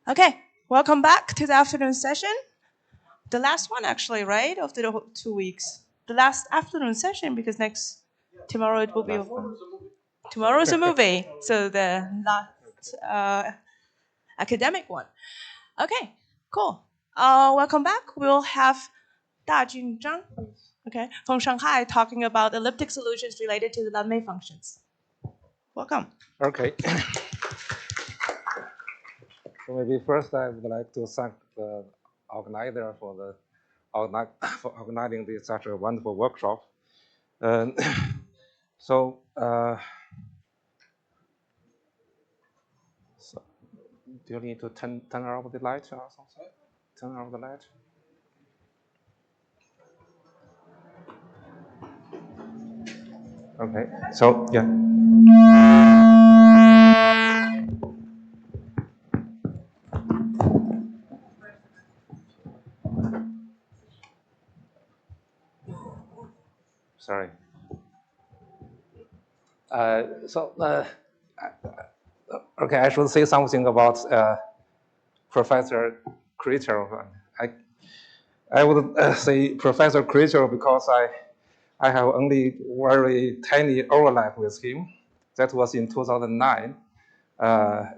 Okay, welcome back to the afternoon session. The last one, actually, right? Of the 2 weeks. The last afternoon session because tomorrow it will be over. Tomorrow is a movie, so the last academic one. Okay, cool. Welcome back. We'll have Da-Jun Zhang, okay, from Shanghai talking about elliptic solutions related to the Lamé functions. Welcome. Okay. So maybe first I would like to thank the organizer for organizing this such a wonderful workshop. So, so do you need to turn off the light or something? Turn off the light. Okay. So yeah. Sorry. Okay, I should say something about Professor Creature. I would say Professor Creature because I have only very tiny overlap with him. That was in 2009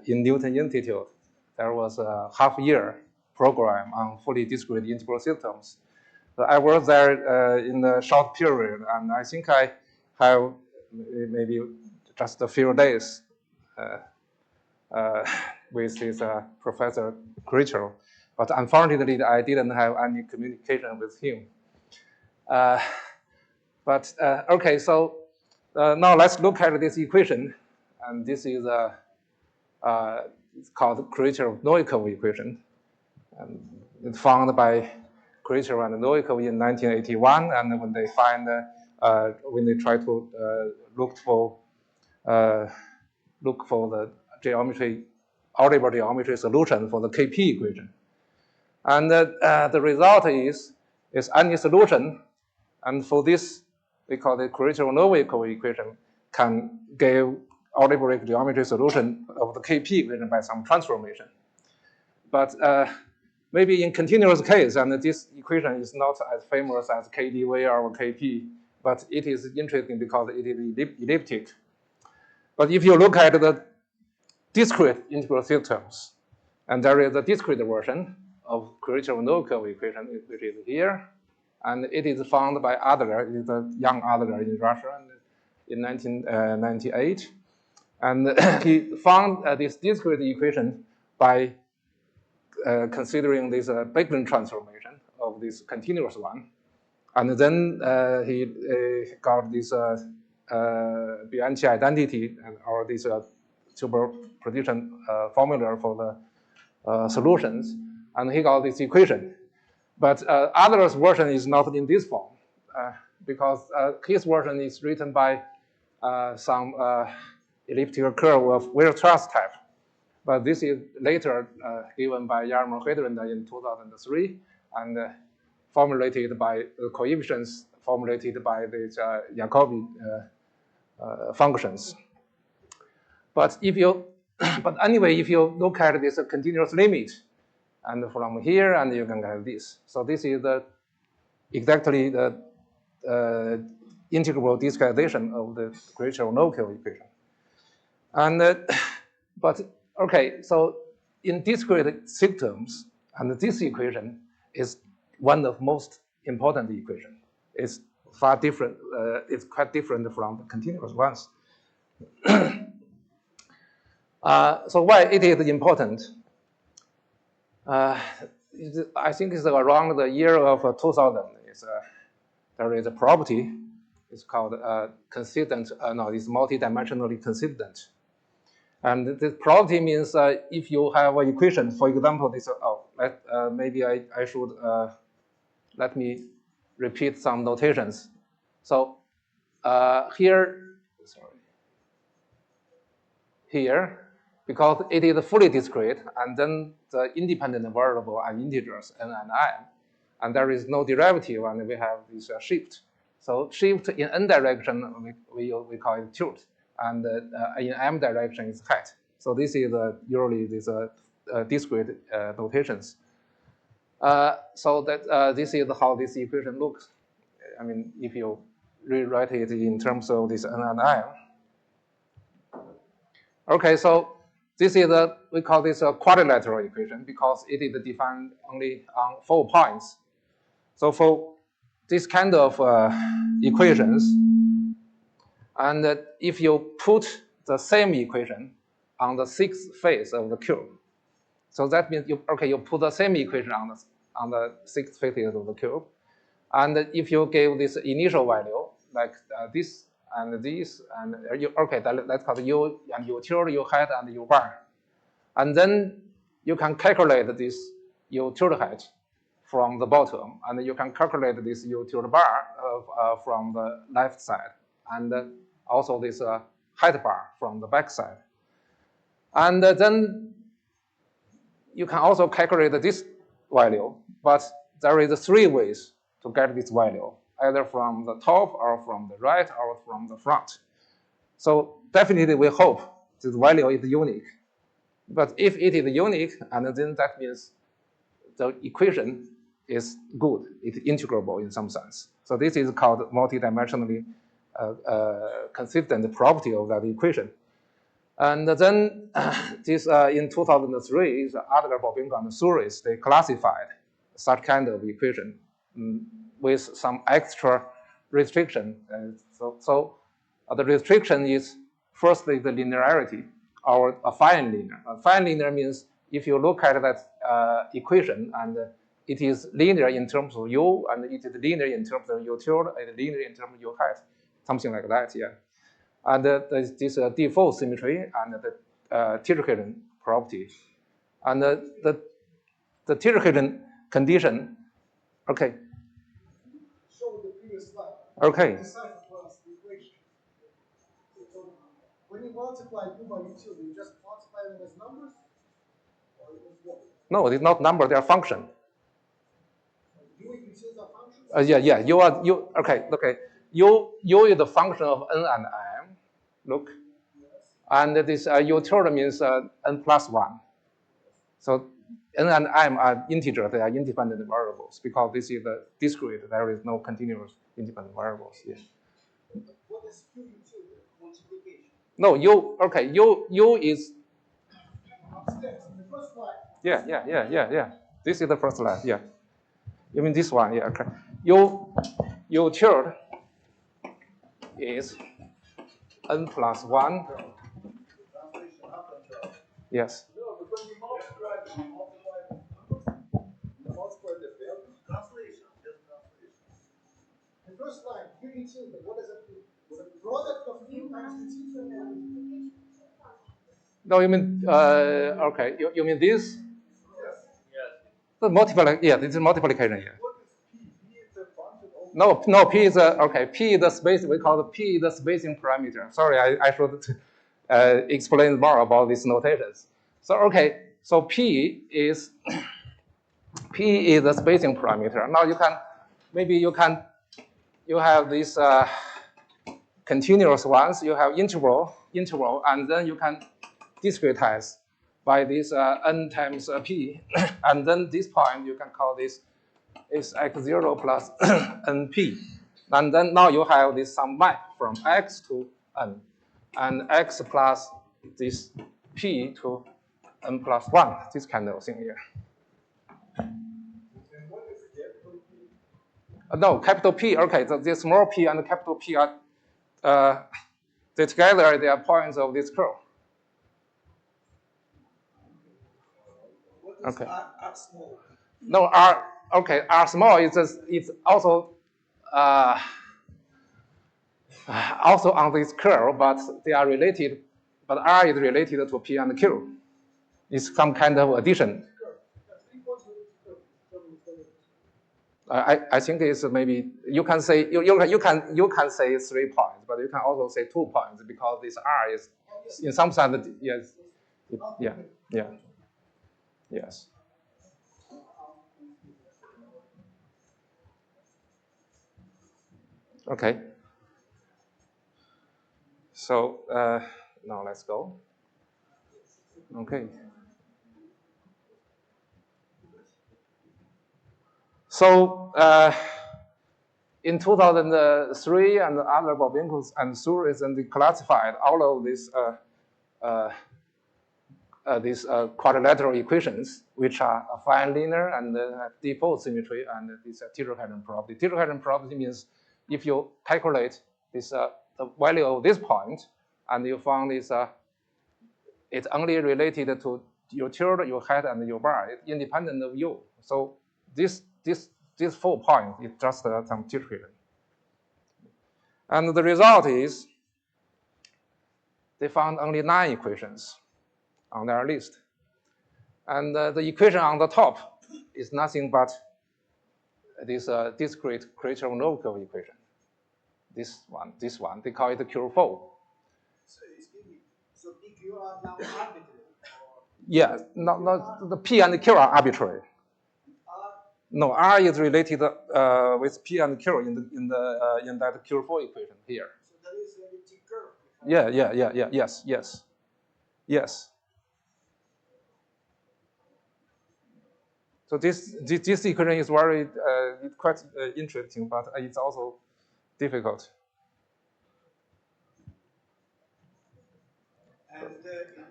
in Newton Institute. There was a half-year program on fully discrete integral systems. So I was there in a short period, and I think I have maybe just a few days with this Professor Creature. But unfortunately, I didn't have any communication with him. Okay, so now let's look at this equation. And this is it's called Creature-Novikov equation. And it's found by Creature and Novikov in 1981. And when they when they try to look for the algebra geometry solution for the KP equation. And the result is any solution. And for this, we call the Creature-Novikov equation, can give algebraic geometry solution of the KP equation by some transformation. But maybe in continuous case, and this equation is not as famous as KdV or KP, but it is interesting because it is elliptic. But if you look at the discrete integral systems, and there is a discrete version of Creature-Novikov equation, which is here, and it is found by Adler, it is a young Adler in Russia in 1998. And he found this discrete equation by considering this Backlund transformation of this continuous one. And then he got this Bianchi identity or this superposition formula for the solutions. And he got this equation. But Adler's version is not in this form because his version is written by some elliptical curve of Weierstrass type. But this is later given by Jarmo Hedrenda in 2003 and formulated by coefficients formulated by these Jacobi functions. But anyway, if you look at this continuous limit, and from here, and you can get this. So this is exactly the integral discretization of the Creature-Novikov equation. And but okay, so in discrete systems, and this equation is one of most important equations. It's far different. It's quite different from the continuous ones. So why it is important? I think it's around the year of 2000. There is a property. It's called consistent. No, it's multidimensionally consistent. And this property means if you have an equation, for example, this. Maybe I should let me repeat some notations. So here, because it is fully discrete, and then the independent variable are integers n and m, and there is no derivative, and we have this shift. So shift in n direction, we call it tilt, and in m direction is height. So this is usually this discrete notations. So that this is how this equation looks. I mean, if you rewrite it in terms of this n and m. Okay, so this is we call this a quadrilateral equation because it is defined only on 4 points. So for this kind of equations, and if you put the same equation on the 6th face of the cube, so that means you put the same equation on the 6th face of the cube, and if you give this initial value like this and this, and let's call it u and u tilde, u hat, and u bar, and then you can calculate this u tilde hat from the bottom, and you can calculate this u tilde bar from the left side, and also this height bar from the back side. And then you can also calculate this value, but there is 3 ways to get this value, either from the top or from the right or from the front. So definitely we hope this value is unique. But if it is unique, and then that means the equation is good, it's integrable in some sense. So this is called multidimensionally consistent property of that equation. And then this in 2003, the Adler, Bobinko, and Suris, they classified such kind of equation with some extra restriction. So the restriction is firstly the linearity, or a fine linear. A fine linear means if you look at that equation and it is linear in terms of u, and it is linear in terms of u tilde, and linear in terms of u hat, something like that, yeah. And this default symmetry and the Tirchelen property. And the Tirchelen condition, okay. Show the previous slide. Okay. When you multiply u by u tilde, you just multiply them as numbers? Or it was what? No, it's not number, they are function. U and u tilde are functions? Yeah, okay. U is the function of n and m, look. Yes. And this u tilde means n plus 1. So n and m are integers, they are independent variables, because this is the discrete, there is no continuous independent variables. Yeah. What is q u tilde? Multiplication. No, u is upstairs in the first slide. Yeah. This is the first slide, yeah. You mean this one, yeah, okay. U tilde is n plus 1. Yes. No, but when you multiply the value. Translation, just translation. The first line, q u tilde, what does that mean? The product of u times u tilde. No, you mean okay. You mean this? Yes. The this is multiplication. Yeah. What is p? P is a function of. No. P is okay. P is the space. We call the P the spacing parameter. Sorry, I should explain more about these notations. So okay. So P is the spacing parameter. Now you have these continuous ones. You have interval, and then you can discretize by this n times p, and then this point you can call this is x0 plus np, and then now you have this sum map from x to n, and x plus this p to n plus 1, this kind of thing here. And what is capital P? No, capital P, okay, the small p and the capital P are, they together they are points of this curve. What is R small? No, R small is also also on this curve, but they are related. But R is related to P and Q. It's some kind of addition. I think it's maybe you can say you can say 3 points, but you can also say 2 points because this R is in some sense yes, yes. Okay. So now let's go. Okay. So in 2003, and other Bobinkos and Suris, and they classified all of these quadrilateral equations, which are affine linear and default symmetry, and this tetrahedron property. Tetrahedron property means if you calculate this the value of this point, and you found this it's only related to your tilde, your head, and your bar. It's independent of you. So this 4 points is just some tetrahedron. And the result is they found only 9 equations on their list. And the equation on the top is nothing but this discrete Kracher-Novikov equation. This one, they call it Q4. So excuse me. So PQ are now arbitrary. Yeah, not the P and Q are arbitrary. No, R is related with P and Q in that Q4 equation here. So there is a elliptic curve. Yes. So this equation is very quite interesting, but it's also difficult. And in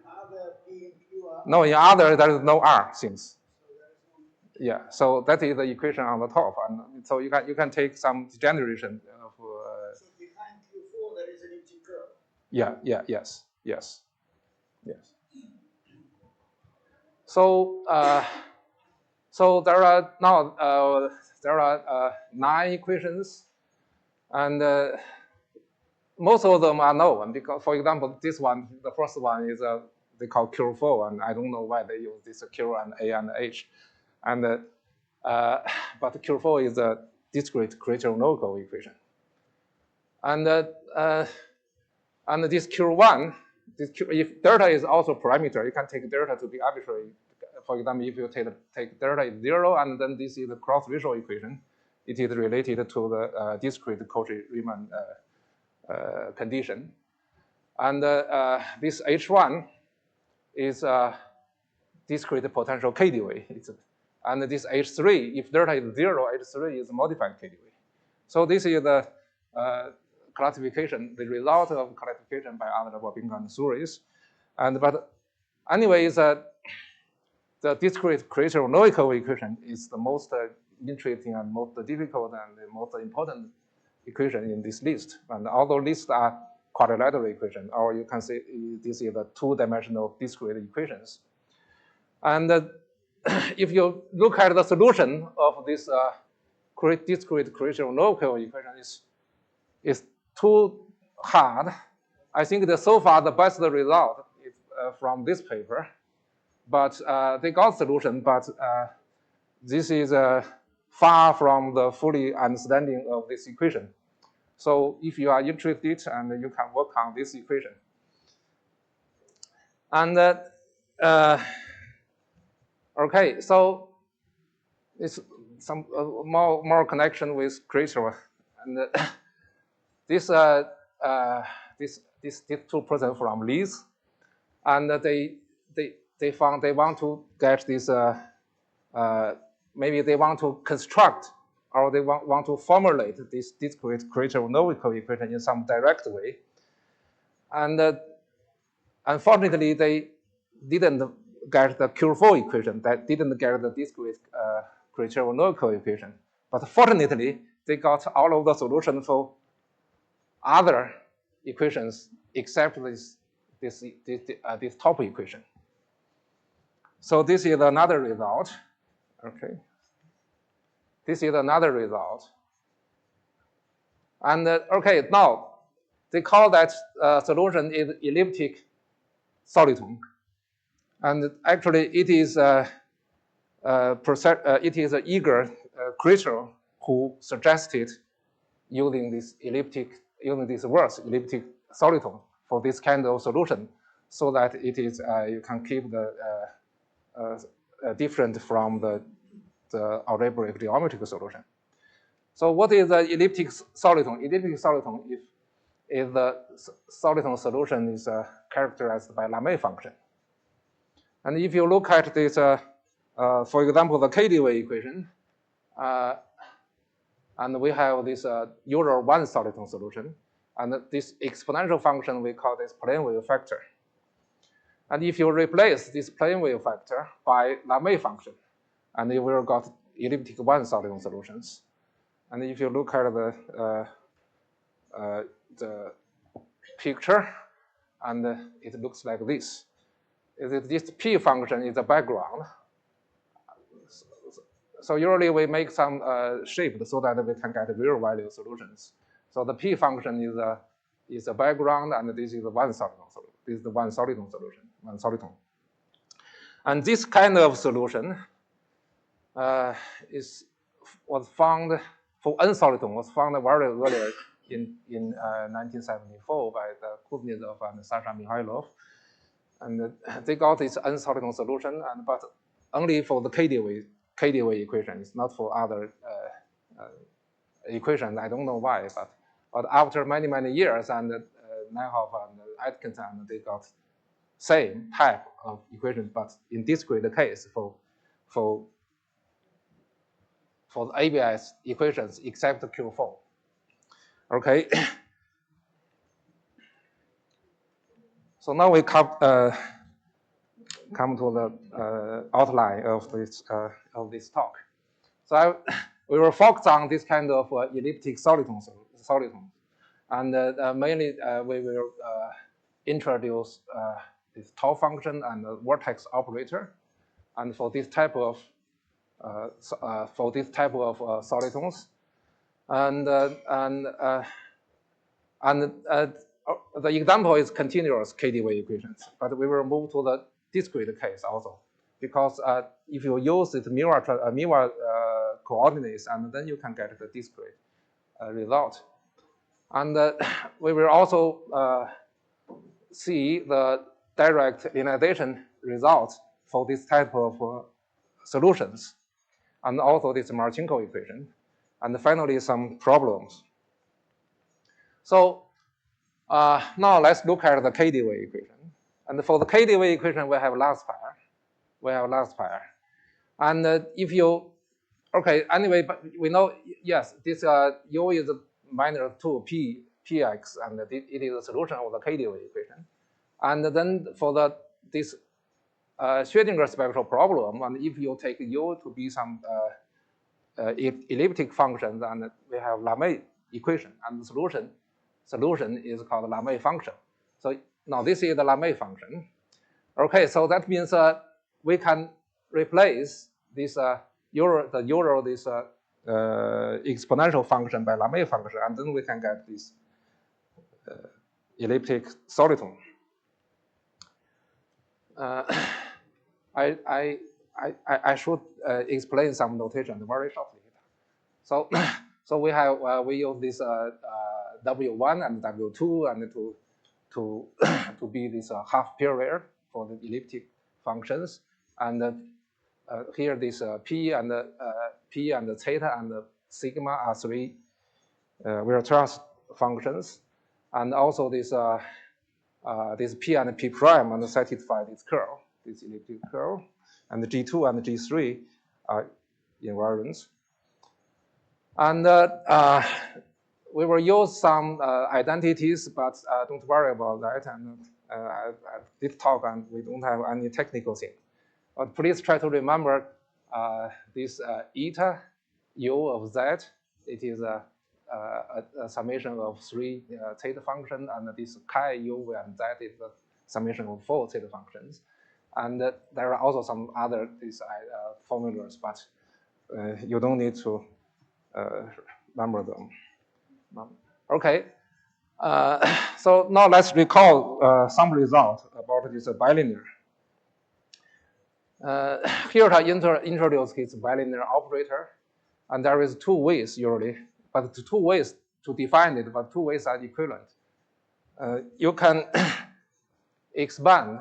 other P and Q are. No, in other there is no R since. Yeah, so that is the equation on the top, and so you can take some degeneration of. So behind Q4 there is an elliptic curve. Yes. So there are now 9 equations, and most of them are known because, for example, this one, the first one is they call Q4, and I don't know why they use this Q and A and H. And but Q4 is a discrete Kracher-Novikov equation. And this Q1, if delta is also parameter, you can take delta to be arbitrary. For example, if you take delta is 0, and then this is the cross-ratio equation, it is related to the discrete Cauchy-Riemann condition. And this H1 is discrete potential KdV. And this H3, if delta is 0, H3 is modified KdV. So this is the classification, the result of classification by other Bobinka and Suris. But anyways, the discrete Kracher-Novikov equation is the most interesting and most difficult and the most important equation in this list. And all the lists are quadrilateral equations, or you can say this is the 2-dimensional discrete equations. And if you look at the solution of this discrete Kracher-Novikov equation, is too hard. I think that so far the best result is from this paper, but they got solution, but this is far from the fully understanding of this equation. So if you are interested, and you can work on this equation. And okay, so it's some more connection with Kracher, and these 2 persons from Leeds, and they found they want to get this maybe they want to construct, or they want to formulate this discrete Kracher-Novikov equation in some direct way. And unfortunately, they didn't get the Q4 equation, that didn't get the discrete Kracher-Novikov equation. But fortunately, they got all of the solutions for other equations except this top equation. So this is another result. Okay. This is another result. And okay, now they call that solution is elliptic soliton. And actually, it is Igor Kracher who suggested using this words, elliptic soliton, for this kind of solution, so that it is you can keep the different from the algebraic geometric solution. So what is the elliptic soliton? Elliptic soliton is the soliton solution is characterized by Lamé function. And if you look at this, for example, the KdV equation, And we have this usual one soliton solution. And this exponential function, we call this plane wave factor. And if you replace this plane wave factor by Lamé function, and you will got elliptic one soliton solutions. And if you look at the picture, and it looks like this. This P function is the background. So usually we make some shape so that we can get real value solutions. So the P function is a background, and this is the one soliton solution. This is the one soliton solution, one soliton. And this kind of solution was found for N soliton, was found very earlier in 1974 by the Kuznetsov and Sasha Mikhailov. And they got this N soliton solution, but only for the KdV equations, not for other equations. I don't know why, but after many years, and Nijhoff and Atkinson, they got same type of equations, but in discrete case for the ABS equations except Q4. Okay. So now we come to the outline of this talk. So we will focus on this kind of elliptic soliton, and mainly we will introduce this tau function and the vertex operator, and for this type of solitons, and the example is continuous KdV equations, but we will move to the discrete case also, because if you use the mirror coordinates, and then you can get the discrete result. And we will also see the direct linearization results for this type of solutions, and also this Marchenko equation, and finally some problems. So now let's look at the KdV equation. And for the KdV equation, we have last pair. And if you, okay, anyway, but we know, yes, this U is minus 2px, and it is a solution of the KdV equation. And then for this Schrödinger spectral problem, and if you take U to be some elliptic functions, and we have Lamé equation, and the solution is called Lamé function. So now this is the Lamé function. Okay, so that means we can replace this exponential function by Lamé function, and then we can get this elliptic soliton. I should explain some notation very shortly. So we use this W1 and W2 and to be this half period for the elliptic functions, and here this P and theta and sigma are three Weierstrass functions, and also this P and P prime and satisfy this curl, this elliptic curl, and the G2 and G3 are invariants. And we will use some identities, but don't worry about that. And this talk, and we don't have any technical thing. But please try to remember this eta u of z. It is a summation of 3 theta functions, and this chi u and z is the summation of 4 theta functions. And there are also some other formulas, but you don't need to remember them. Okay, so now let's recall some results about this bilinear. Here I introduce this bilinear operator, and there is 2 ways usually, but 2 ways to define it, but 2 ways are equivalent. You can expand.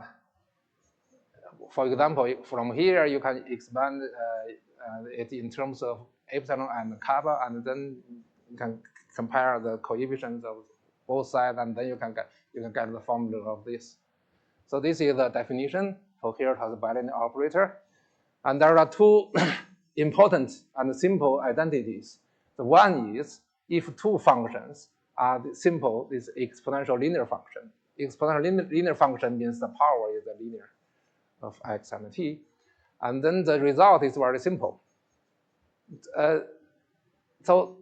For example, from here you can expand it in terms of epsilon and kappa, and then you can compare the coefficients of both sides, and then you can get the formula of this. So this is the definition for here it has a bilinear operator, and there are 2 important and simple identities. The one is if two functions are simple, this exponential linear function. Exponential linear function means the power is the linear of x and t. And then the result is very simple. So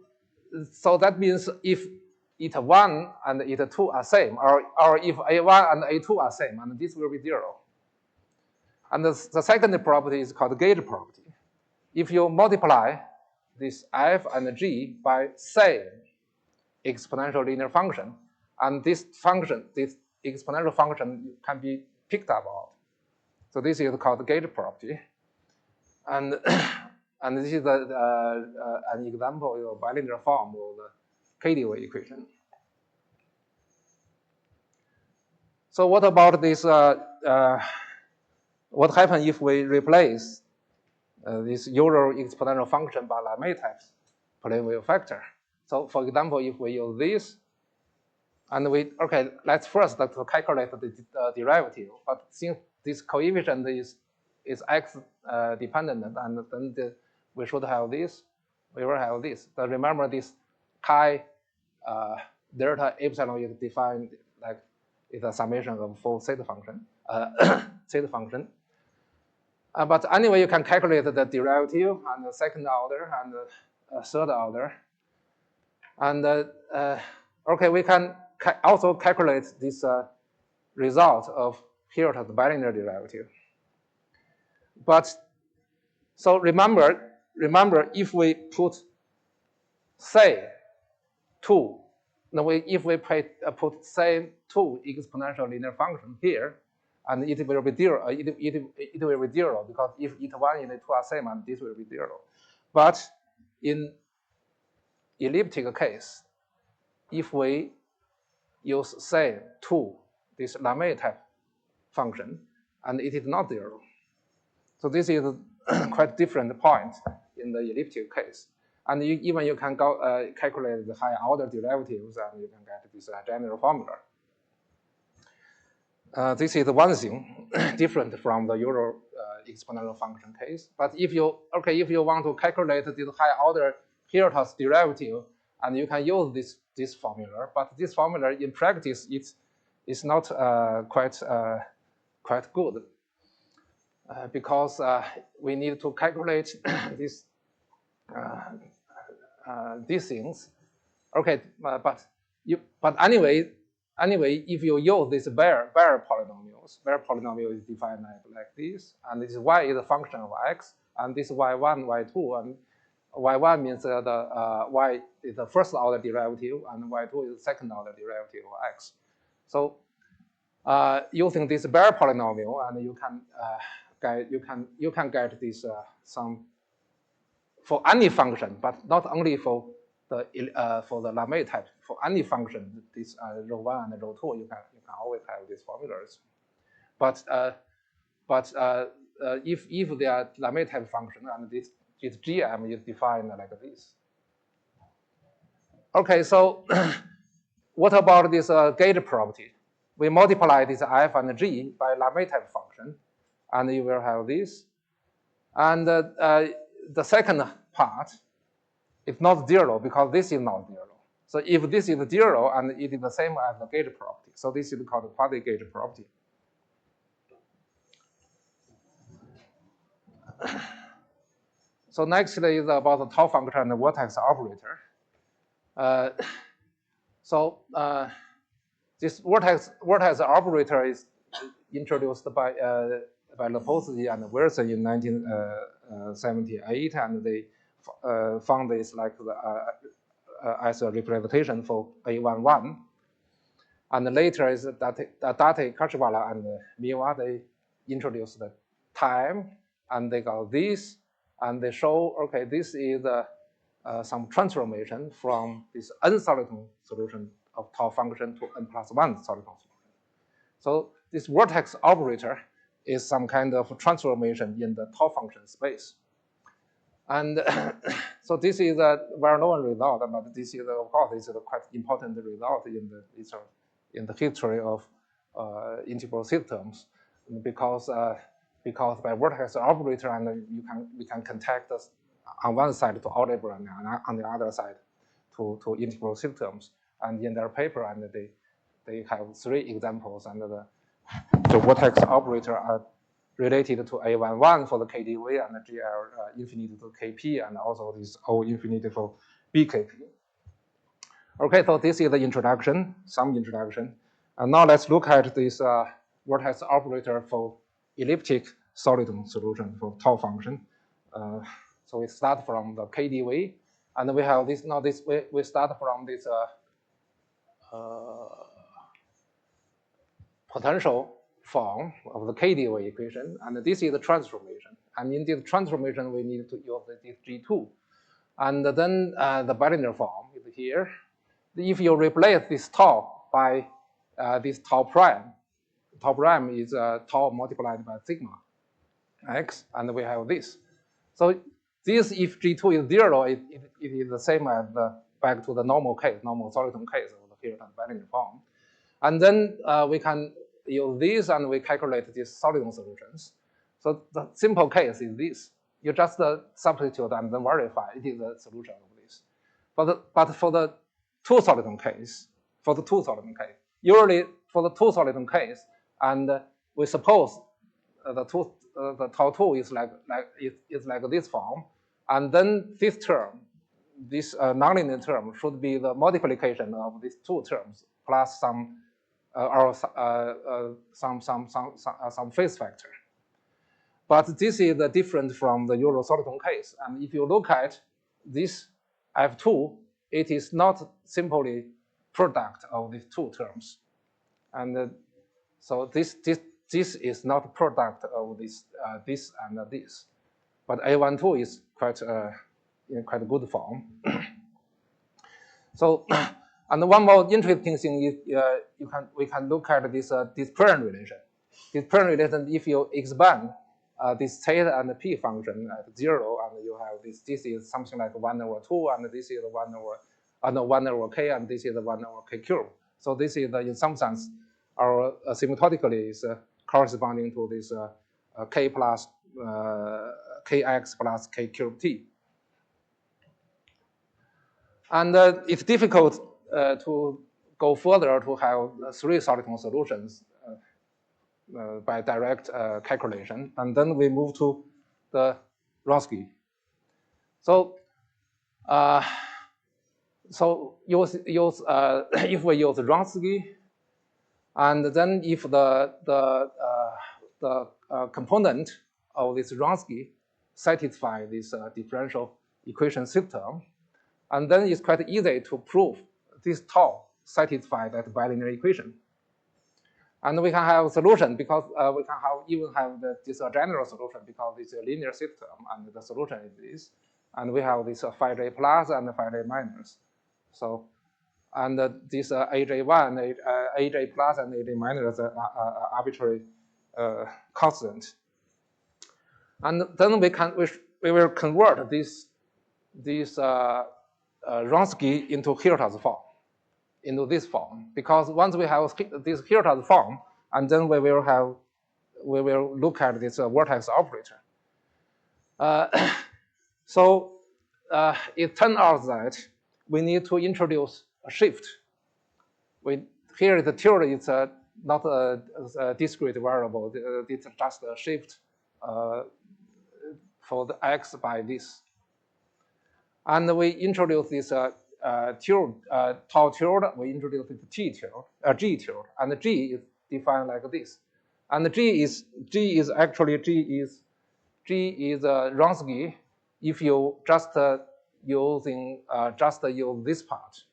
that means if eta1 and eta2 are same, or if a1 and a2 are same, and this will be 0. And the second property is called gauge property. If you multiply this f and g by same exponential linear function, and this exponential function can be picked up out. So this is called gauge property. And and this is an example of bilinear form of the KdV equation. So what about this? What happens if we replace this usual exponential function by Lamé-type plane wave factor? So for example, if we use this, and let's first calculate the derivative. But since this coefficient is x dependent, and then we should have this. We will have this. But remember, this chi delta epsilon is defined like it's a summation of full zeta function. Zeta function. But anyway, you can calculate the derivative and the second order and the third order. And we can also calculate this result of here to the bilinear derivative. But so remember, if we put say 2, if we put say 2 exponential linear function here, and it will be 0. It will be 0 because if eta1 and eta2 are same, and this will be 0. But in elliptic case, if we use say 2, this Lamé-type function, and it is not 0. So this is quite different point in the elliptic case. And you can go calculate the higher order derivatives, and you can get this general formula. This is one thing different from the usual exponential function case. But if you want to calculate this higher order Hirsch's derivative, and you can use this formula, but this formula in practice it's not quite good because we need to calculate these things. But anyway, if you use this Bayer polynomials, Bayer polynomial is defined like this, and this y is a function of x, and this y1, y2, and y1 means the y is the first order derivative, and y2 is the second order derivative of x. So using this Bayer polynomial, and you can get this some for any function, but not only for the Lamé-type. For any function, this ρ1 and ρ2, you can always have these formulas. But if they are Lamé-type function, and this GM is defined like this. Okay, so what about this gauge property? We multiply this f and g by Lamé-type function, and you will have this. And the second part is not 0 because this is not 0. So if this is 0, and it is the same as the gauge property, so this is called quasi-gauge property. So next is about the tau function and the vertex operator. This vertex operator is introduced by Leposky and Wilson in 1978, and they found this like as a representation for A11. And later is that Date, Kachvala, and Miwa, they introduced the time, and they got this, and they show, okay, this is some transformation from this n-soliton solution of tau function to n+1 soliton solution. So this vertex operator is some kind of transformation in the tau function space. And so this is a well-known result, but this is, of course, this is a quite important result in the history of integral systems, because by vertex operator, and we can contact on one side to algebra and on the other side to integral systems. And in their paper, and they have 3 examples, and the vertex operator are related to A11 for the KDV and the GL infinity to KP, and also this O infinity for BKP. Okay, so this is the introduction, some introduction. And now let's look at this vertex operator for elliptic soliton solution for tau function. So we start from the KDV, and we have this. Now this we start from this potential form of the KDV equation, and this is the transformation. And in this transformation, we need to use this G2, and then the bilinear form is here. If you replace this tau by this tau prime is tau multiplied by sigma x, and we have this. So this, if G2 is 0, it is the same as back to the normal case, normal soliton case of the Hilton bilinear form. And then we can use this, and we calculate these soliton solutions. So the simple case is this. You just substitute and then verify it is the solution of this. But for the two soliton case, usually for the two soliton case, and we suppose the tau2 is like this form, and then this term, this nonlinear term, should be the multiplication of these two terms plus some some phase factor. But this is different from the usual soliton case. And if you look at this F2, it is not simply product of these two terms. And so this is not product of this and this. But A12 is quite in quite a good form. So, and one more interesting thing is we can look at this dispersion relation. Dispersion relation, if you expand this theta and p function at 0, and you have this is something like 1/2, and this is 1/1 k, and this is 1/k cube. So this is in some sense our asymptotically is corresponding to this k plus kx plus k cube t. And it's difficult to go further to have 3 soliton solutions by direct calculation. And then we move to the Wronski. So if we use Wronski, and then if the component of this Wronski satisfy this differential equation system, and then it's quite easy to prove this tau satisfy that bilinear equation. And we can have a solution because we can even have this general solution because it's a linear system, and the solution is this. And we have this phi j plus and phi j minus. So, and this aj1, aj plus, and aj minus are arbitrary constant. And then we will convert this Wronski into Hilter's form, into this form, because once we have this Hilter's form, and then we will look at this vertex operator. So it turns out that we need to introduce a shift. Here the theory is not a discrete variable; it's just a shift for the x by this. And we introduce this tau tilde, we introduce this g tilde, and g is defined like this. And g is actually Wronski if you just use this part.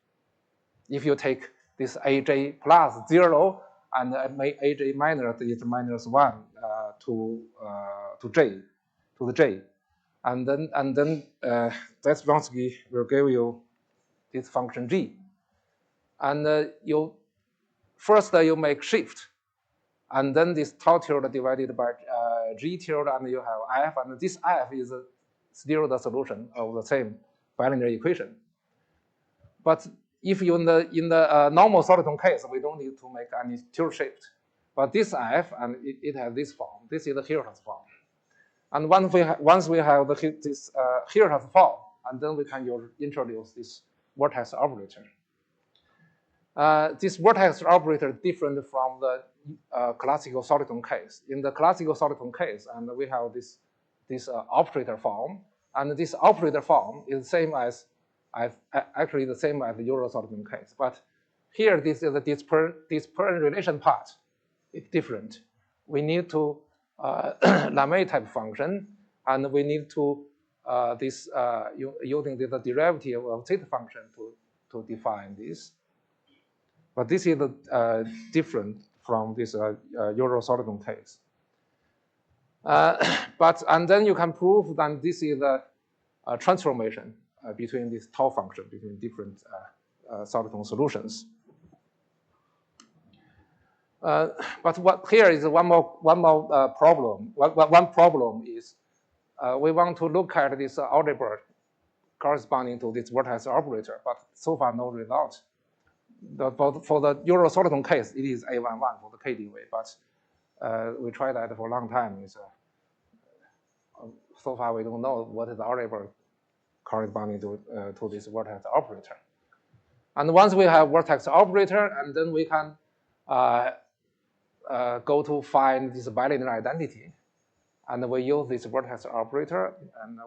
If you take this aj plus 0 and aj minus is -1 to the j. And then that Wronski will give you this function g. And you make shift, and then this tau tilde divided by g tilde, and you have f, and this f is still the solution of the same bilinear equation. But if you in the normal soliton case, we don't need to make any tilde shift. But this f, and it has this form. This is the Hilter's form. And once we have this Hilbert form, and then we can introduce this vertex operator. This vertex operator is different from the classical soliton case. In the classical soliton case, and we have this operator form, and this operator form is the same as actually the same as the Euro-soliton case. But here, this is the dispersion relation part. It's different. We need to Lamé-type function, and we need to using the derivative of zeta function to define this. But this is different from this Euro-soliton case. And then you can prove that this is a transformation between this tau function between different soliton solutions. But what here is one more problem. One problem is we want to look at this algebra corresponding to this vertex operator, but so far no result. For the Euro-soliton case, it is A11 for the KD way, but we tried that for a long time. So far, we don't know what is the algebra corresponding to this vertex operator. And once we have vertex operator, and then we can go to find this bilinear identity, and we use this vertex operator, and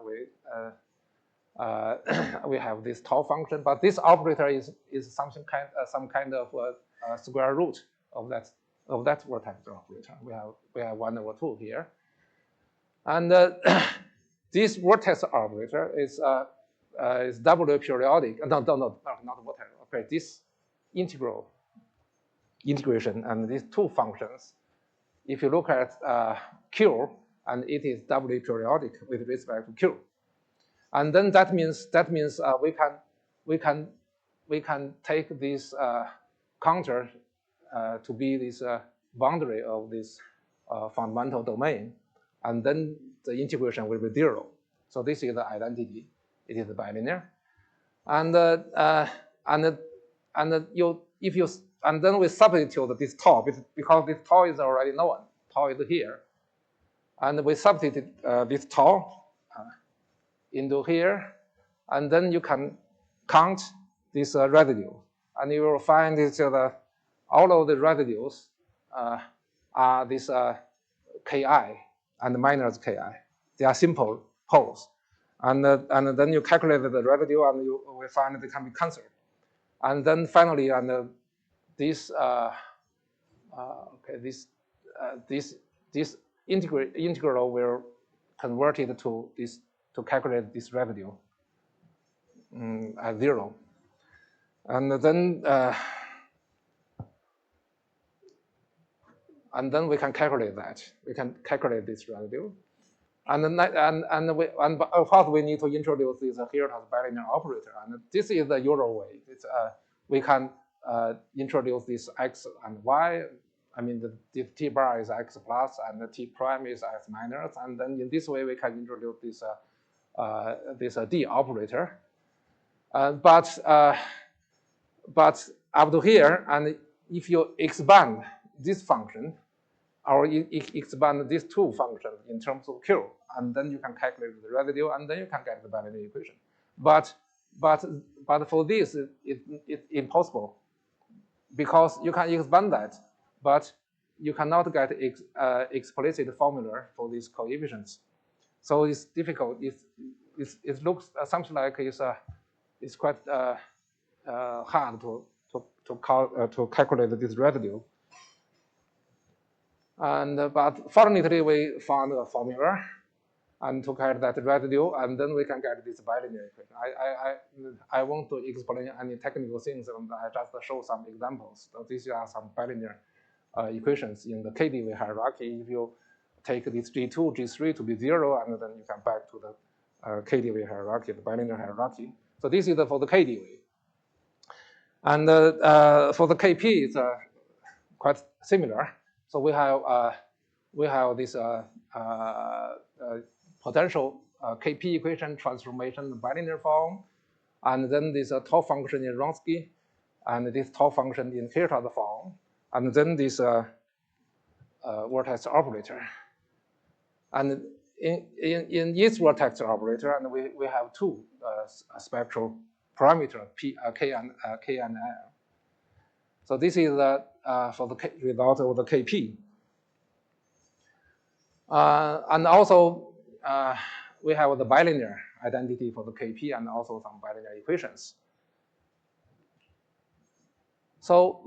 we have this tau function. But this operator is some kind of square root of that vertex operator. We have 1 over 2 here, and this vertex operator is doubly periodic. No, not vertex. Okay, this integration and these two functions. If you look at Q, and it is doubly periodic with respect to Q, and then that means we can take this counter to be this boundary of this fundamental domain, and then the integration will be 0. So this is the identity. It is bilinear, and then we substitute this tau because this tau is already known. Tau is here, and we substitute this tau into here, and then you can count this residue, and you will find this all of the residues are this ki and minus ki. They are simple poles, and then you calculate the residue, and you will find they can be cancelled, and then finally, and this integral will convert it to this to calculate this residue at 0, and then we can calculate that. We can calculate this residue, and of course we need to introduce this Hilbert bilinear operator, and this is the Euro way. We can introduce this x and y. I mean, the t bar is x plus, and the t prime is x minus, and then in this way we can introduce this d operator. But up to here, and if you expand this function, or expand these two functions in terms of Q, and then you can calculate the residue, and then you can get the bilinear equation. But for this, it's impossible, because you can expand that, but you cannot get explicit formula for these coefficients. So it's difficult. It looks something like it's quite hard to calculate this residue. But fortunately, we found a formula and to calculate that residue, and then we can get this bilinear equation. I want to explain any technical things, and I just show some examples. So these are some bilinear equations in the KdV hierarchy. If you take this G2, G3 to be 0, and then you come back to the KdV hierarchy, the bilinear hierarchy. So this is for the KdV. And for the Kp, it's quite similar. So we have this potential Kp equation transformation bilinear form, and then this tau function in Wronski, and this tau function in Hilbert form, and then this vertex operator. And in each vertex operator, and we have two spectral parameters, k and l. So this is the for the result of the Kp. And also we have the bilinear identity for the Kp and also some bilinear equations. So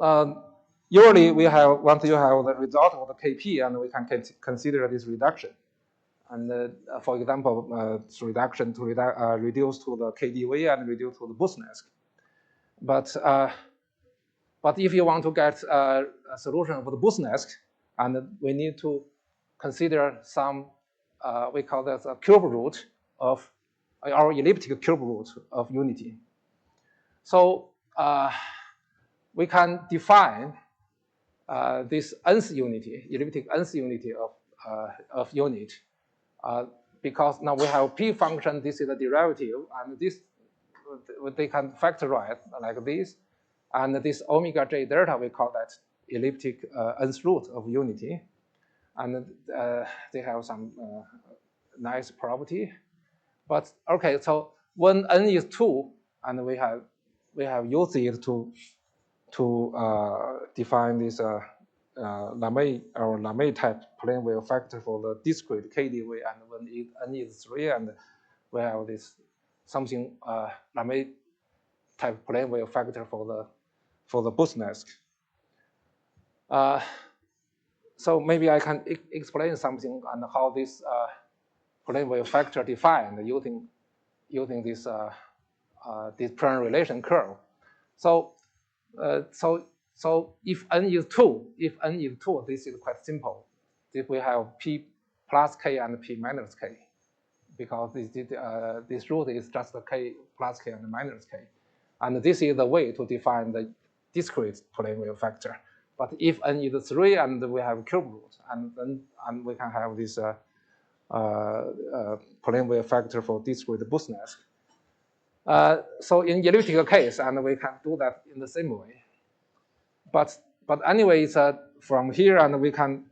usually we have, once you have the result of the Kp, and we can consider this reduction. And for example, reduction to reduce to the KdV and reduce to the Booth-Nask. But if you want to get a solution of the Booth-Nask, and we need to consider some, we call that a cube root of our elliptic cube root of unity. So we can define this nth unity, elliptic nth unity of unit, because now we have p function. This is the derivative, and this they can factorize like this, and this omega j delta, we call that elliptic nth root of unity, and they have some nice property. But okay, so when n is 2, and we have used it to define this Lamé-type plane wave factor for the discrete KdV, and when n is 3, and we have this something Lamé-type plane wave factor for the Booth-Nask. So maybe I can explain something on how this plane wave factor defined using this plane relation curve. So if n is 2, this is quite simple. If we have p plus k and p minus k, because this root is just the k plus k and minus k, and this is the way to define the discrete plane wave factor. But if n is 3 and we have cube root, and we can have this plane wave factor for discrete Booth-Nask. So in elliptic case, and we can do that in the same way. But anyway, it's from here, and we can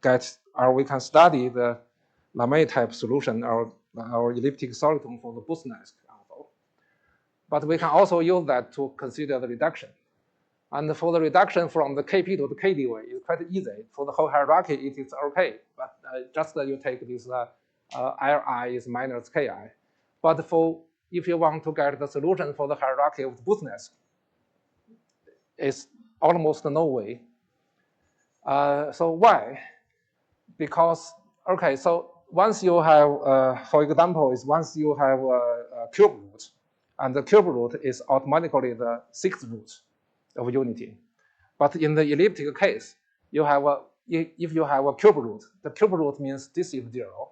get, or we can study the Lamé-type solution, or our elliptic soliton for the Booth-Nask also. But we can also use that to consider the reduction. And for the reduction from the Kp to the KdV, it's quite easy. For the whole hierarchy, it is okay. But just you take this Li is minus Ki. But if you want to get the solution for the hierarchy of the Booth-Nask, it's almost no way. So why? Because, okay, so once you have, for example, once you have a cube root, and the cube root is automatically the 6th root of unity. But in the elliptic case, you have if you have a cube root, the cube root means this is 0.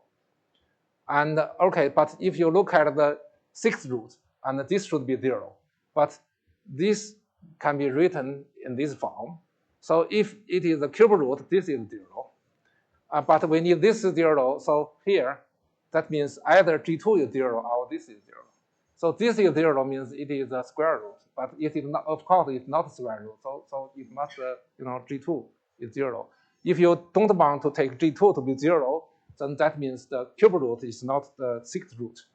And okay, but if you look at the 6th root, and this should be 0. But this can be written in this form. So if it is a cube root, this is 0. But we need this 0, so here, that means either G2 is 0 or this is 0. So this is 0 means it is a square root, but it is not, of course, it's not a square root. So it must, G2 is 0. If you don't want to take G2 to be 0, then that means the cube root is not the 6th root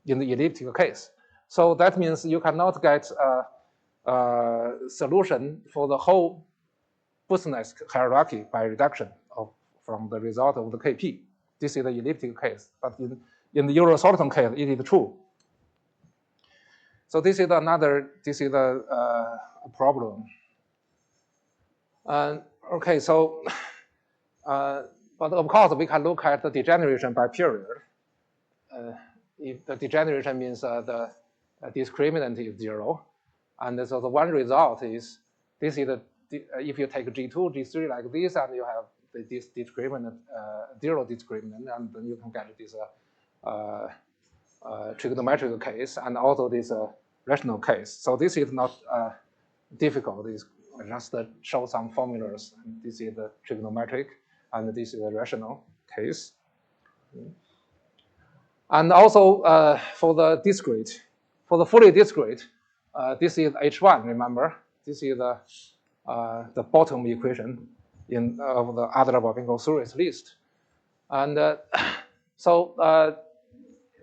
in the elliptic case. So that means you cannot get a solution for the whole Booth-Nask hierarchy by reduction from the result of the Kp. This is the elliptic case, but in the Euro-soliton case, it is true. So this is a problem. Okay, so but of course we can look at the degeneration by period. If the degeneration means the discriminant is 0, and so the one result is this is the if you take G2, G3 like this, and you have this discriminant 0 discriminant, and then you can get this trigonometric case, and also this rational case. So this is not difficult. It's just show some formulas. This is the trigonometric, and this is the rational case. And also for the discrete, for the fully discrete, this is H1. Remember, this is the bottom equation of the Adler-Babingo series list. And so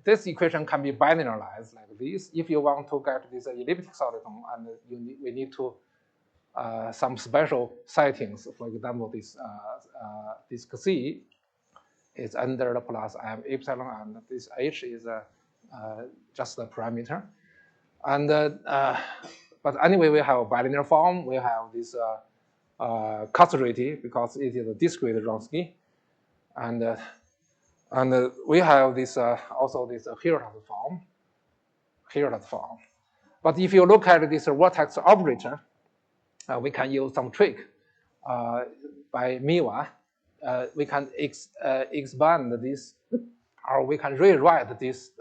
this equation can be binarized like this. If you want to get this elliptic soliton, and we need to some special settings. For example, this disk C is under the plus m epsilon, and this h is just a parameter. And but anyway, we have a bilinear form. We have this causarity because it is a discrete Wronski, and we have this also this Hilbert form. But if you look at this vertex operator, we can use some trick by Miwa. We can expand this, or we can rewrite this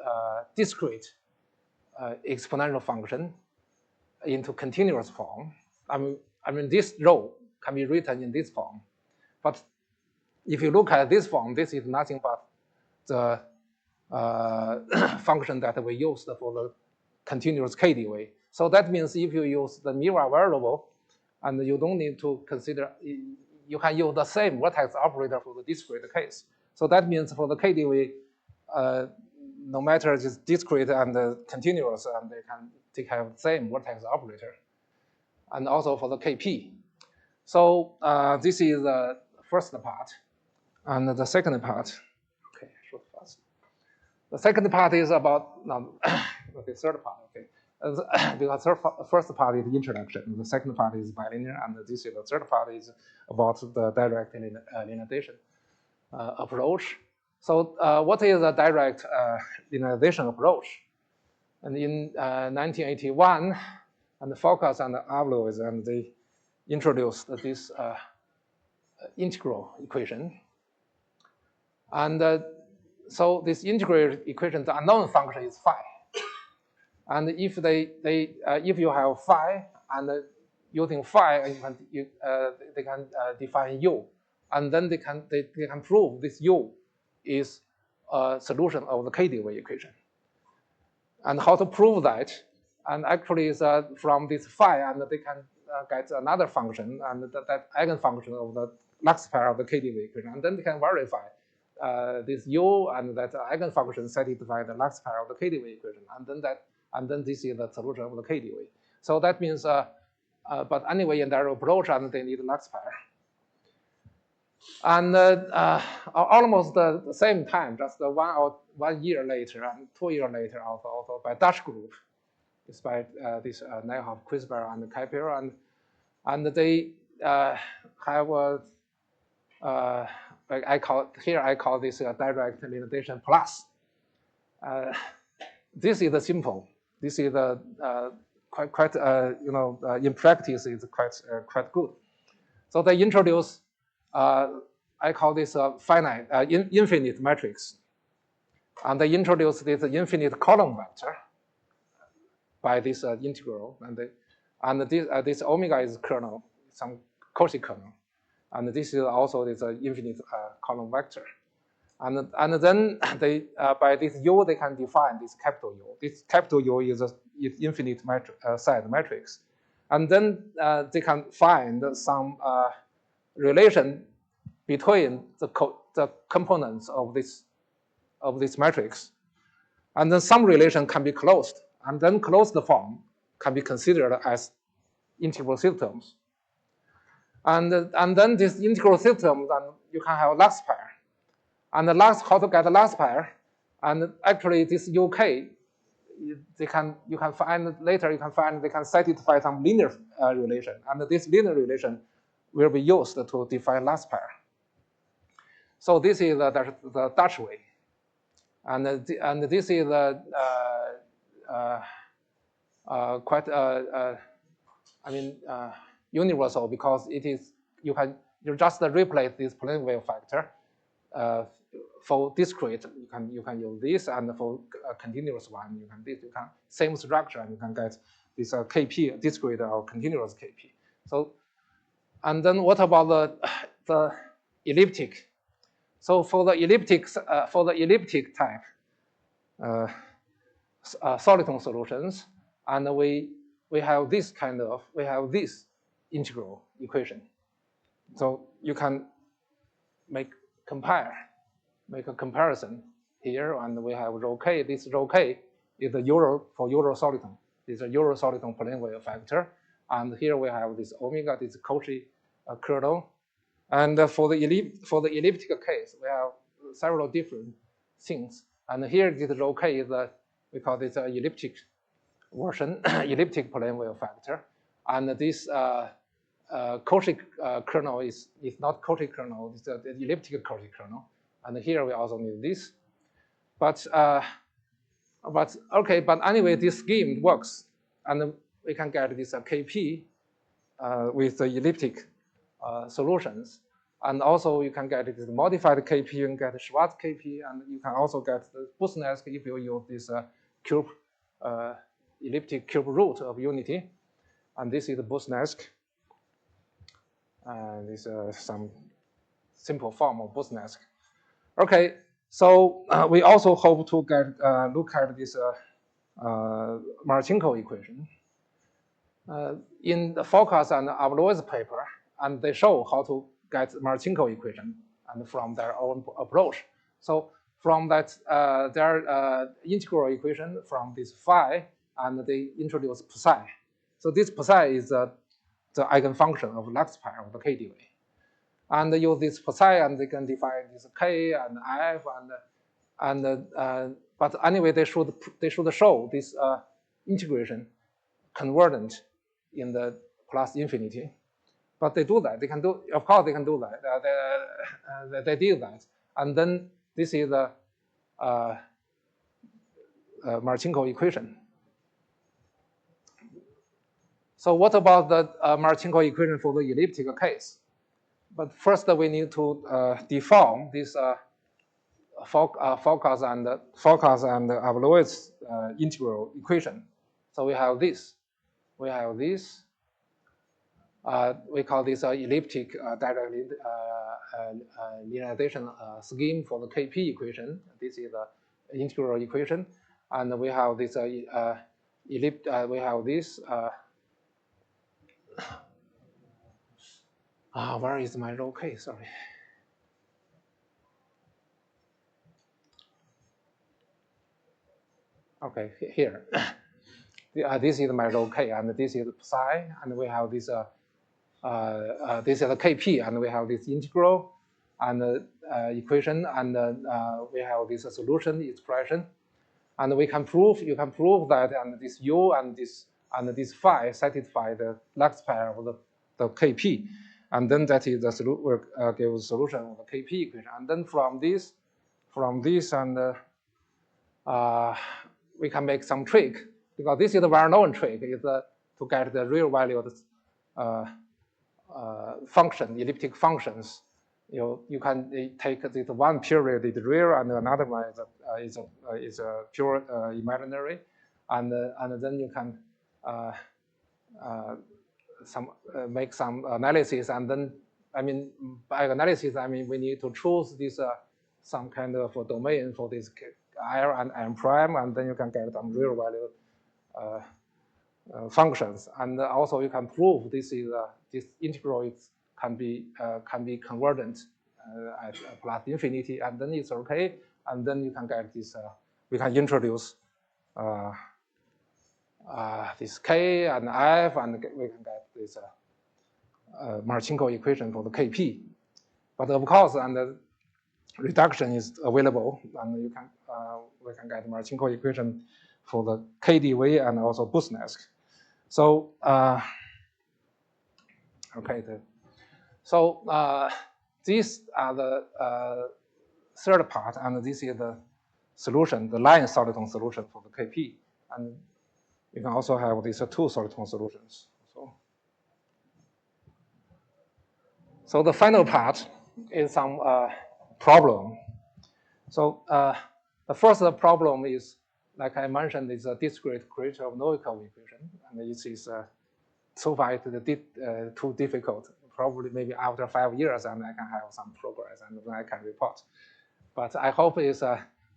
discrete exponential function into continuous form. I mean, this row can be written in this form. But if you look at this form, this is nothing but the function that we used for the continuous KdV. So that means if you use the Miwa variable, and you don't need to consider, you can use the same vertex operator for the discrete case. So that means for the KdV, no matter it's discrete and continuous, and they have the same vertex operator. And also for the Kp. So this is the first part. And the second part, okay, shoot fast. The second part is about, no, the third part, okay. Because the first part is introduction, the second part is bilinear, and this is the third part is about the direct linearization approach. So what is a direct linearization approach? And in 1981, and Focus and Avlois, and they introduced this integral equation. And so this integral equation, the unknown function is phi. And if if you have phi, and using phi, they can define u, and then they can prove this u is a solution of the KdV equation. And how to prove that? And actually, is from this phi, and they can get another function, and that eigenfunction of the Lux pair of the KdV equation, and then they can verify this u and that eigenfunction satisfy the Lux pair of the KdV equation, and then this is the solution of the KdV. So that means, but anyway, in their approach, and they need Lux pair. And almost the same time, just 1 year later and 2 years later, also by Dutch group, it's by this Nijhoff, Quisper, and Kuiper, and they have a I call this direct linearization plus. This is the simple. This is the quite in practice is quite good. So they introduce I call this a finite infinite matrix, and they introduce this infinite column vector by this integral, and this omega is kernel, some Cauchy kernel, and this is also this infinite column vector. And then they by this U they can define this capital U. This capital U is infinite size matrix, and then they can find some relation between the components of this matrix, and then some relation can be closed, and then closed form can be considered as integral systems. And then this integral system, then you can have Lux pair. And how to get the Lux pair? And actually, this UK, you can find later. You can find they can satisfy some linear relation, and this linear relation will be used to define Lux pair. So this is the Dutch way, and this is quite universal, because it is you just replace this plane wave factor. For discrete, you can use this, and for continuous one, you can same structure, and you can get this Kp discrete or continuous Kp. So, and then what about the elliptic? So for the elliptic type soliton solutions, and we have this integral equation. So you can compare make a comparison here, and we have rho k. This rho k is the Euro for Euro soliton. It's a Euro soliton plane wave factor, and here we have this omega, this Cauchy kernel, and for the elliptic case, we have several different things. And here this rho k is we call this elliptic version, elliptic plane wave factor, and this Cauchy kernel is not Cauchy kernel, it's the elliptic Cauchy kernel. And here we also need this. But anyway, this scheme works, and we can get this KP with the elliptic solutions. And also you can get this modified KP, you can get Schwarz KP, and you can also get the Busnelsk if you use this cube elliptic cube root of unity. And this is the Busnelsk. This is some simple form of Busnelsk. Okay, so we also hope to look at this Marchenko equation in the Foucault's and Avaloy's paper, and they show how to get Marchenko equation and from their own approach. So from that, their integral equation from this phi, and they introduce psi. So this psi is the eigenfunction of Lux pair of the KDV. And they use this psi, and they can define this k and f, but anyway, they should show this integration convergent in the plus infinity. But they do that. They can do, of course, they can do that. They did that, and then this is the Marchenko equation. So what about the Marchenko equation for the elliptic case? But first, we need to deform this Foucault's and Avaloy's integral equation. So we have this. We have this. We call this elliptic direct linearization scheme for the KP equation. This is the integral equation, and we have this we have this. Where is my rho k? Sorry. Okay, here. This is my rho k, and this is psi, and we have this. This is the KP, and we have this integral and equation, and we have this solution expression, and we can prove. You can prove that, and this U and this phi satisfy the Lux pair of the KP, and then that is the will give the solution of the KP equation, and then from this, and we can make some trick, because this is the well-known trick, is to get the real value of the function, elliptic functions. You can take this one period is real, and another one is a pure imaginary, and then you can make some analysis, and then by analysis we need to choose this some kind of domain for this R and M prime, and then you can get some real value functions, and also you can prove this is this integral can be convergent at plus infinity, and then it's okay, and then you can get this. We can introduce this k and f, and we can get this Marchenko equation for the KP. But of course, and the reduction is available, and you can we can get Marchenko equation for the KdV and also Busnelsk. So okay, so these are the third part, and this is the solution, the line soliton solution for the KP, and you can also have these two soliton solutions. So the final part is some problem. So the first problem is, like I mentioned, is a discrete creator of Novikov equation, and this is so far it's too difficult. Probably maybe after 5 years, and I can have some progress, and then I can report. But I hope is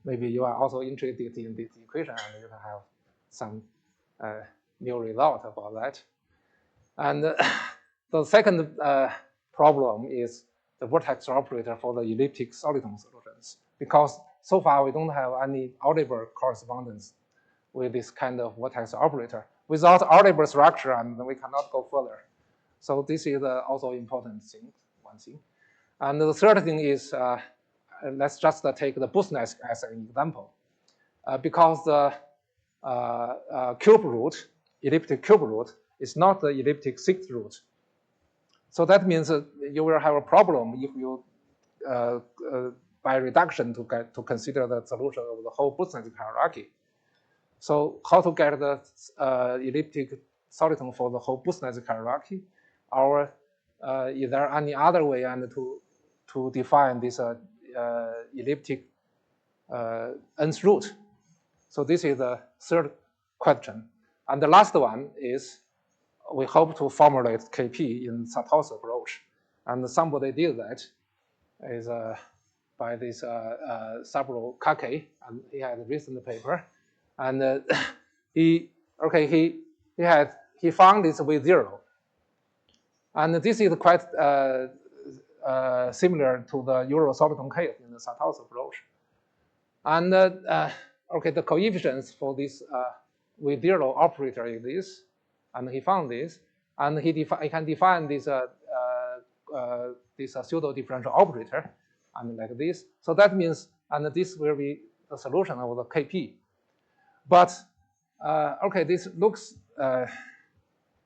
maybe you are also interested in this equation, and you can have some new result about that. And the second problem is the vertex operator for the elliptic soliton solutions, because so far we don't have any algebra correspondence with this kind of vertex operator. Without algebra structure, and we cannot go further. So this is also important thing, one thing. And the third thing is, let's just take the boostness as an example. Because the cube root, elliptic cube root, is not the elliptic sixth root. So that means you will have a problem if you, by reduction, to consider the solution of the whole boostness hierarchy. So how to get the elliptic soliton for the whole boostness hierarchy? Or is there any other way and to define this elliptic nth root? So this is the third question. And the last one is, we hope to formulate KP in Satow's approach. And somebody did that, is by this Saburo Kake, and he had a recent paper. And he found this with zero. And this is quite similar to the Euro-soliton case in the Satow's approach. And the coefficients for this with zero operator is this, and he found this, and he can define this pseudo differential operator, and like this. So that means, and this will be the solution of the KP. But this looks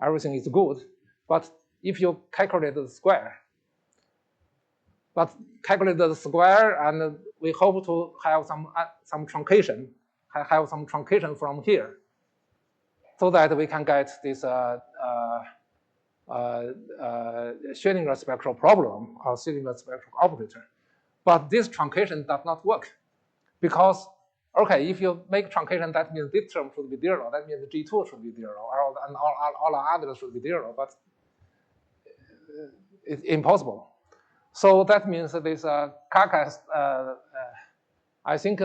everything is good, but if you calculate the square, and we hope to have some truncation, from here, so that we can get this Schrödinger spectral problem or Schrödinger spectral operator. But this truncation does not work, because if you make truncation, that means this term should be zero. That means G2 should be zero, and all others should be zero. But it's impossible. So that means that this Kaka's, I think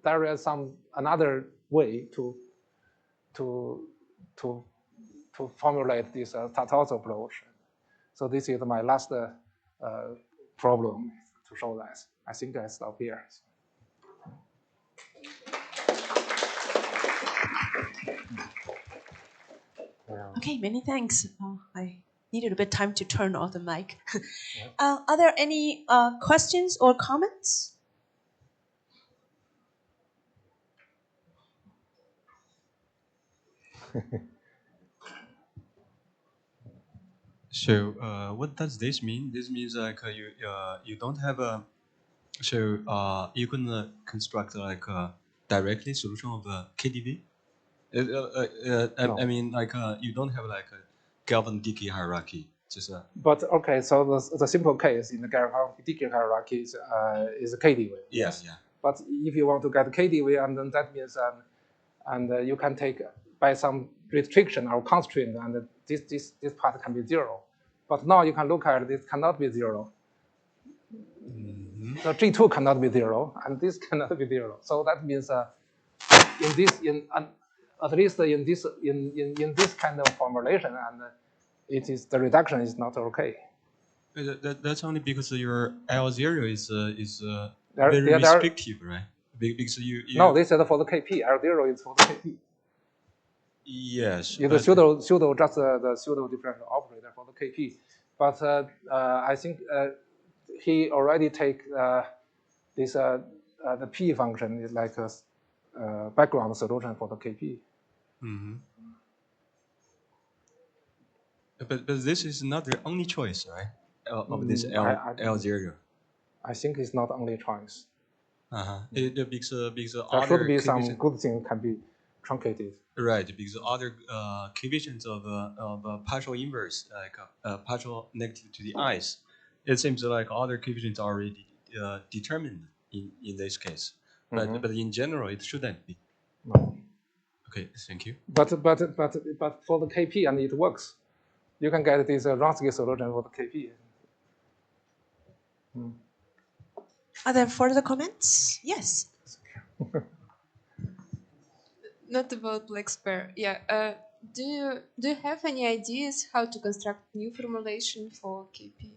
there is another way to formulate this Satow's approach. So this is my last problem to show that. I think I stop here. Okay, many thanks. I needed a bit of time to turn off the mic. Are there any questions or comments? So what does this mean? This means like you don't have a, so you can construct like a directly solution of the KDV. No. I mean, like you don't have like a Galvan decay hierarchy. Just But so the simple case in the Galvan decay hierarchy is KDV. Yes. Yeah. But if you want to get KDV, and then that means you can take by some restriction or constraint, and this part can be zero. But now you can look at this cannot be zero. Mm-hmm. The G2 cannot be zero, and this cannot be zero. So that means at least in this kind of formulation, and the reduction is not okay. That's only because your L0 is very restrictive, right? Because you no, they said for the KP, L0 is for the KP. Yes. It's the pseudo just the pseudo differential operator for the KP. But I think he already take this the P function is like a background solution for the KP. Mm-hmm. But this is not the only choice, right? Of this L0. I think it's not only choice. Because there should be some good thing can be truncated. Right, because other coefficients of partial inverse, like partial negative to the i's, it seems like other coefficients are already determined in this case. But in general, it shouldn't be. No. Okay, thank you. But for the KP, and it works. You can get this Wronski solution for the KP. Are there further comments? Yes. Not about black spare. Yeah. Do you have any ideas how to construct new formulation for KP?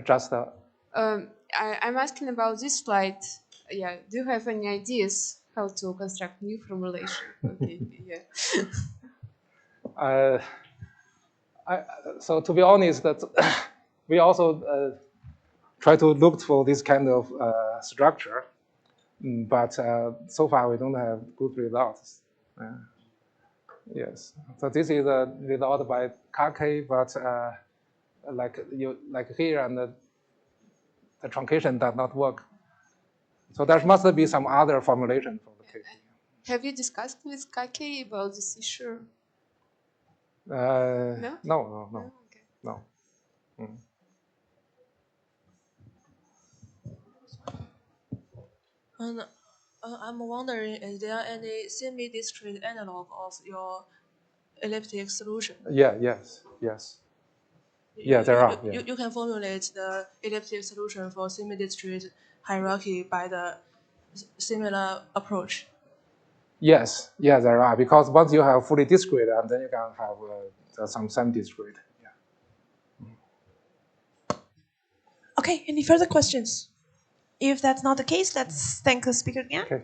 Just I'm asking about this slide. Yeah, do you have any ideas how to construct new formulation? Okay, yeah. So to be honest, that we also try to look for this kind of structure, but so far we don't have good results. Yes, so this is a result by Kake, but like here, and the truncation does not work. So there must be some other formulation for the KP. Have you discussed with Kake about this issue? No, No? no. No? Okay. No. Mm. And I'm wondering, is there any semi-discrete analog of your elliptic solution? Yeah, yes. Yeah, there are. Yeah. You can formulate the elliptic solution for semi-discrete hierarchy by the similar approach. Yes, yeah, there are, because once you have fully discrete, and then you can have some semi-discrete. Yeah. Okay, any further questions? If that's not the case, let's thank the speaker again. Okay.